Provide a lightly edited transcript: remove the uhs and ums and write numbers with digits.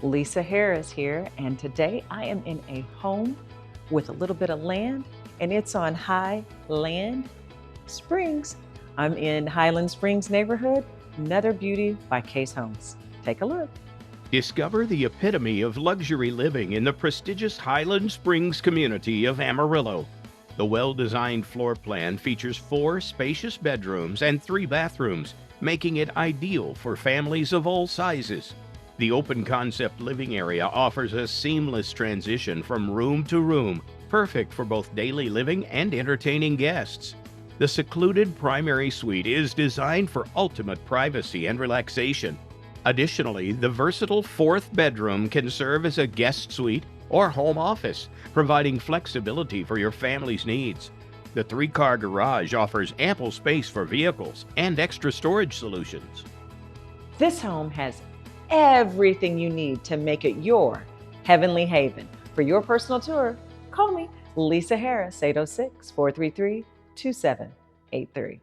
Lisa Harris here, and today I am in a home with a little bit of land, and it's on Highland Springs. I'm in Highland Springs neighborhood, another beauty by Case Homes. Take a look. Discover the epitome of luxury living in the prestigious Highland Springs community of Amarillo. The well-designed floor plan features 4 spacious bedrooms and 3 bathrooms, making it ideal for families of all sizes. The open-concept living area offers a seamless transition from room to room, perfect for both daily living and entertaining guests. The secluded primary suite is designed for ultimate privacy and relaxation. Additionally, the versatile 4th bedroom can serve as a guest suite or home office, providing flexibility for your family's needs. The 3-car garage offers ample space for vehicles and extra storage solutions. This home has everything you need to make it your heavenly haven. For your personal tour, call me, Lisa Harris, 806-433-2783.